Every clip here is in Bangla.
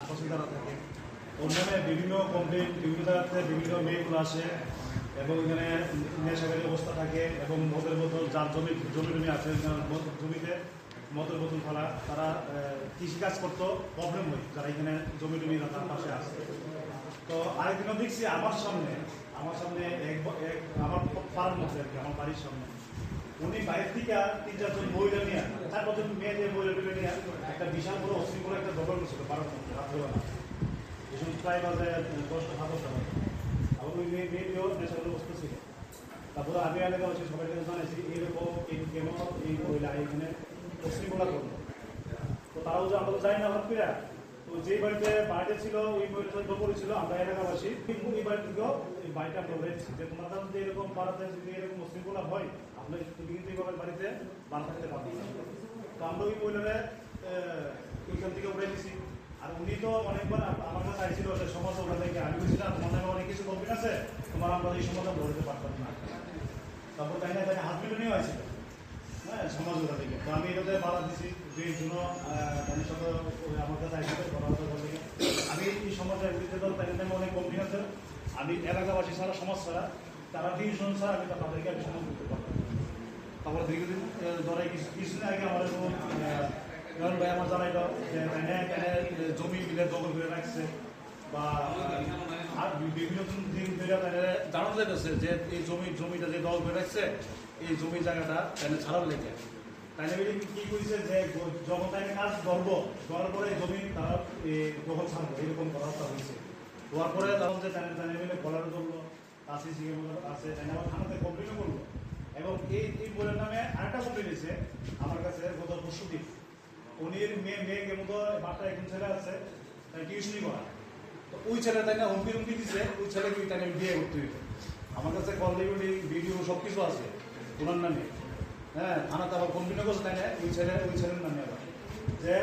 যারা থাকে ওখানে বিভিন্ন কমপ্লেন বিভিন্ন জায়গাতে বিভিন্ন মেয়েগুলো আসে এবং এখানে নেশাকারী অবস্থা থাকে এবং মদের বোতল যার জমি টমি আছে জমিতে মদের বোতল ফেলা তারা কৃষিকাজ করতো প্রবলেম হয় যারা এখানে জমি টমি তার পাশে আসে। তো আরেকদিনও দেখছি আমার সামনে আমার পাড়ার মধ্যে আর কি আমার বাড়ির সামনে উনি বাইরের থেকে ৩-৪ জন মহিলা নিয়ে ৪-৫ জন মেয়েদের মহিলা নিয়ে একটা বিশাল বড় অস্ত্রী করে একটা দখল করছিল পাড়ার মধ্যে রাত্রেবেলা ভীষণ প্রায় বাজে 10টা 7টা বাজে। আবার ওই মেয়েটিও নেশাগুলো বসতে ছিল। তারপরে আমি এলাকা হচ্ছে সবাই কাছে জানাইছি এইরকম কেন এই মহিলা এখানে অস্ত্রীগুলা করলো। তো তারাও যে আমরা তো জানি না হঠাৎ করে তো যে বাড়িতে ছিল ওই মহিলাটা দখল ছিল আমরা এলাকাবাসী ওই বাড়ি থেকেও এই বাড়িটা আমরা উড়েছি যে তোমরা যদি এরকম পাড়াতে যদি এরকম অস্ত্রীগুলা হয় আপনার তুমি কিন্তু এইভাবে বাড়িতে বান থাকতে পারবে। তো আমরা ওই মহিলারা ওইখান থেকে উড়ে দিছি। আর উনি তো অনেকবার আমার কাছে আইছিল সমাজ ওরা থেকে আমি বলছিলাম তোমার নামে অনেক কিছু কমপ্লেন আছে তোমার আমরা এই সমাধান ধরতে পারতাম না। তারপর তাই না তাই হাজবেন্ডও নিয়েও আসছিল হ্যাঁ সমাজ ওরা থেকে। তো আমি এটাতে বাধা দিছি যে এই জন্য তাদের সাথে আমার কাছে আইসিল কথা বলতে আমি এই সমাজের বিরুদ্ধে তাই নামে অনেক কমপ্লেন আছে আমি এলাকাবাসী ছাড়া সমাজ ছাড়া তারা 2 জন ছাড়া আমি তাদেরকে আমি সমাজ করতে পারতাম। তারপরে দীর্ঘদিন ধরে কিছুদিন আগে আমাদের ভাই আমার জানাইল যে জমি মিলে দখল করে রাখছে বা আর বিভিন্ন দিন ধরে জানানো যাইতেছে যে এই জমিটা যে দখল করে রাখছে এই জমি জায়গাটা তাই ছাড়ার লেগে তাই কি করেছে যে যখন তাই কাজ করার পরে জমি তারা দখল ছাড়বো এরকম কথা হয়েছে। হওয়ার পরে তখন যে তাই মিলে গলারও ধরলো কাছে আছে তাই আবার থানাতে কমপ্লেনও করলো এবং এই বইয়ের নামে আরেকটা কমপ্লেন এসেছে আমার কাছে গত পরশুদিন উনির মেয়েকে মতো বাচ্চা একজন ছেলে আছে তাই টিউশনি করা। তো ওই ছেলে তাই না হুমকি দিচ্ছে ওই ছেলেকে তাই বিয়ে করতে হইতো। আমার কাছে কল রেকর্ডিং ভিডিও সব কিছু আছে ওনার নামে হ্যাঁ থানাতে আবার কমপ্লেন করছে তাই না ওই ছেলের নামে আবার যে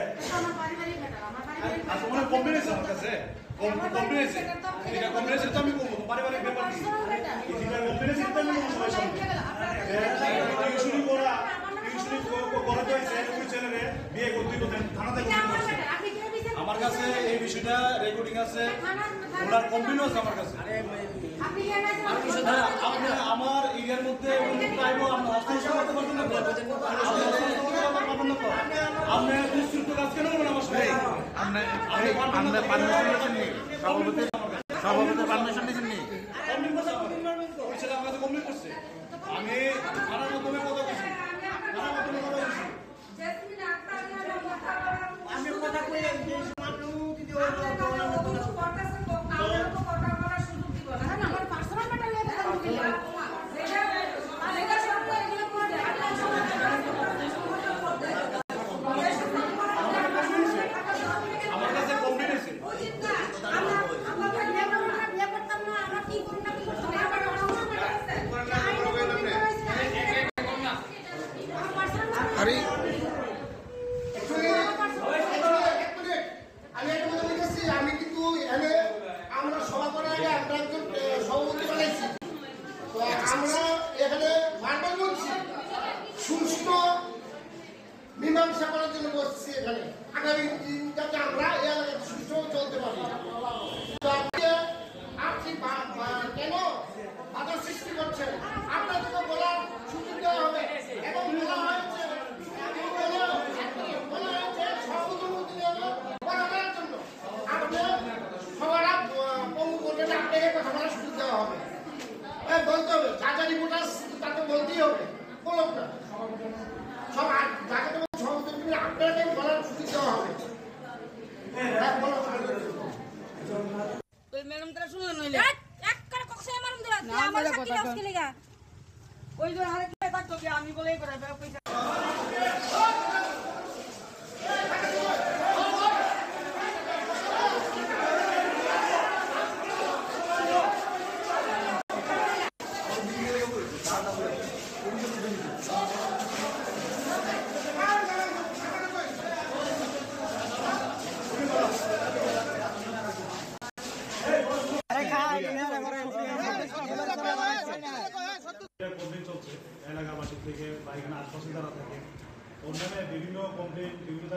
কমপ্লেন আছে আমার কাছে কমপ্লেন আছে তো আমি বলবো পারিবারিক ব্যাপার কি যেটা কমপ্লেন আছে তো আমি বলবো সবাই সামনে টিউশনি করা করাতে হয়েছে ওই ছেলেরে বিয়ে করতে হতো থানাতে আমার কাছে এই বিষয়টা রেকর্ডিং আছে ওনার কমপ্লেন আছে আমার কাছে। আমার এরিয়ার মধ্যে করতে পারবেন না আপনি দুষ্কৃত কাজ কেন করবেন আমার সাথে সভাপতি পারমিশন নিয়েছেন নি ওই ছেলে আমার কাছে কমপ্লেন করছে আমি থানার মাধ্যমে কথা বলছি আমি কথা কই মীমাংসা করার জন্য বসছি এখানে আগামী দিন যাতে আমরা এই এলাকায় সুষ্ঠু চলতে পারি। আপনি কেন বাধা সৃষ্টি করছেন আপনাদেরকে বলার সুযোগ দেওয়া হবে এবং বলা হয়েছে সহমতি করার জন্য আপনি সবার পঙ্গু করবেন আপনাকে কথা বলার সুযোগ দেওয়া হবে বলতে হবে যা যা রিপোর্টার তাকে বলতেই হবে বলুন না সব যাকে আপনাকে বলার সুযোগ দেওয়া হবে। ম্যাডাম তারা শুনুন নইলে এক করে কক্সে মারুম দিলা আমার সাথে আজকে লাগা ওই যে আরে কি কাট তো আমি বলেই করে পয়সা চলছে এলাকাবাসী থেকে বা এখানে আশপাশে যারা থাকে ওর নামে বিভিন্ন কমপ্লেন বিভিন্ন